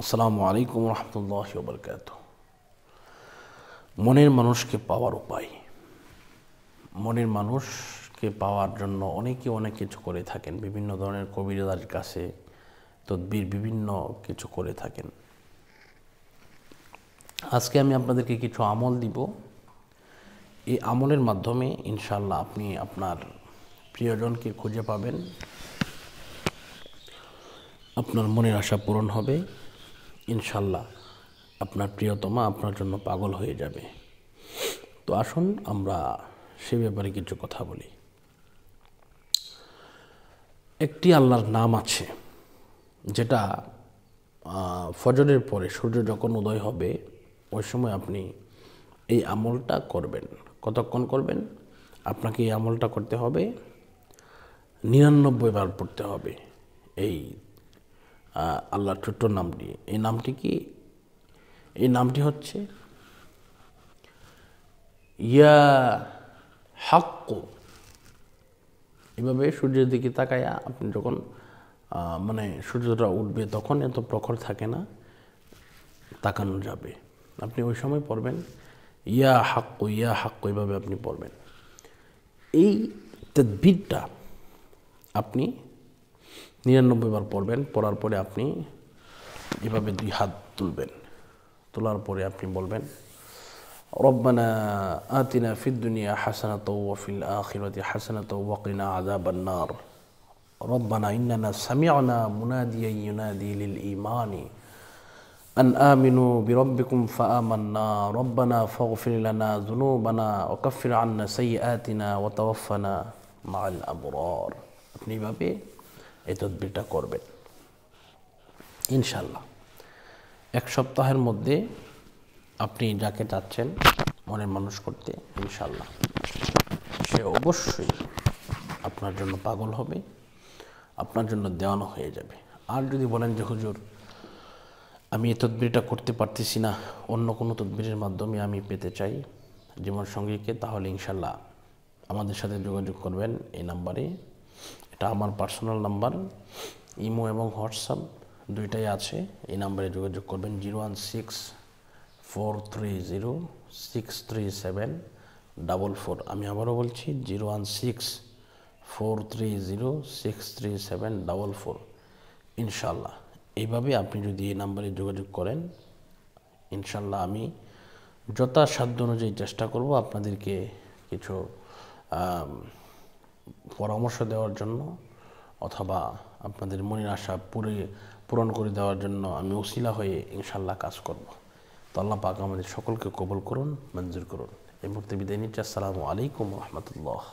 আসসালামু আলাইকুম রহমতুল্লাহি ওয়া বারাকাতুহু। মনের মানুষকে পাওয়ার উপায়। মনের মানুষকে পাওয়ার জন্য অনেকে অনেক কিছু করে থাকেন, বিভিন্ন ধরনের কবিরাজের কাছে তদবির বিভিন্ন কিছু করে থাকেন। আজকে আমি আপনাদেরকে কিছু আমল দিব। এই আমলের মাধ্যমে ইনশাআল্লাহ আপনি আপনার প্রিয়জনকে খুঁজে পাবেন, আপনার মনের আশা পূরণ হবে, ইনশাআল্লাহ আপনার প্রিয়তমা আপনার জন্য পাগল হয়ে যাবে। তো আসুন আমরা সে ব্যাপারে কিছু কথা বলি। একটি আল্লাহর নাম আছে যেটা ফজরের পরে সূর্য যখন উদয় হবে ওই সময় আপনি এই আমলটা করবেন। কতক্ষণ করবেন? আপনাকে এই আমলটা করতে হবে 99 বার পড়তে হবে এই আল্লাহর ছোট্ট নামটি। এই নামটি কি? এই নামটি হচ্ছে ইয়া হাক্কু। এভাবে সূর্যের দিকে তাকায়া আপনি যখন সূর্যটা উঠবে তখন এত প্রখর থাকে না, তাকানো যাবে, আপনি ওই সময় পড়বেন ইয়া হাক্কু ইয়া হাক্কু, এভাবে আপনি পড়বেন। এই তাদবিরটা আপনি 99 বার পড়বেন। পড়ার পরে আপনি এভাবে 2 হাত তুলবেন। তোলার পরে আপনি বলবেন রব্বানা আতিনা ফিদ দুনিয়া হাসানাতাও ওয়া ফিল আখিরাতি হাসানাতাও ওয়া কিনা আযাবান নার। রব্বানা ইন্নানা সামি'না মুনাদিয়ান ইউনাদি লিল ঈমানি আন আমিনু বিরাব্বিকুম ফাআমান্না রব্বানা ফাগফির লানা যুনুবানা ওয়া কাফফির আন্না সাইয়্যাতিনা ওয়া তাওয়াফফানা মা'আল আবরার। আপনি এভাবে এই তাদবিরটা করবেন ইনশাআল্লাহ। 1 সপ্তাহের মধ্যে আপনি যাকে চাচ্ছেন মনের মানুষ করতে, ইনশাআল্লাহ সে অবশ্যই আপনার জন্য পাগল হবে, আপনার জন্য দেওয়ানো হয়ে যাবে। আর যদি বলেন যে হুজুর আমি এই তদবিরটা করতে পারতেছি না, অন্য কোনো তদবিরের মাধ্যমে আমি পেতে চাই জীবন সঙ্গীকে, তাহলে ইনশাআল্লাহ আমাদের সাথে যোগাযোগ করবেন এই নাম্বারে। এটা আমার পার্সোনাল নাম্বার, ইমো এবং হোয়াটসঅ্যাপ দুইটাই আছে। এই নাম্বারে যোগাযোগ করবেন 016-430-63744। আমি আবারও বলছি 016-430-63744। ইনশাআল্লাহ এইভাবে আপনি যদি এই নাম্বারে যোগাযোগ করেন, ইনশাআল্লাহ আমি যথাসাধ্য অনুযায়ী চেষ্টা করব আপনাদেরকে কিছু পরামর্শ দেওয়ার জন্য, অথবা আপনাদের মনের আশা পূরণ করে দেওয়ার জন্য আমি ওসিলা হয়ে ইনশাআল্লাহ কাজ করব। তো আল্লাহ পাক আমাদের সকলকে কবুল করুন, মঞ্জুর করুন। এই মুহূর্তে বিদায় নিচ্ছি। আসসালামু আলাইকুম রহমতুল্লাহ।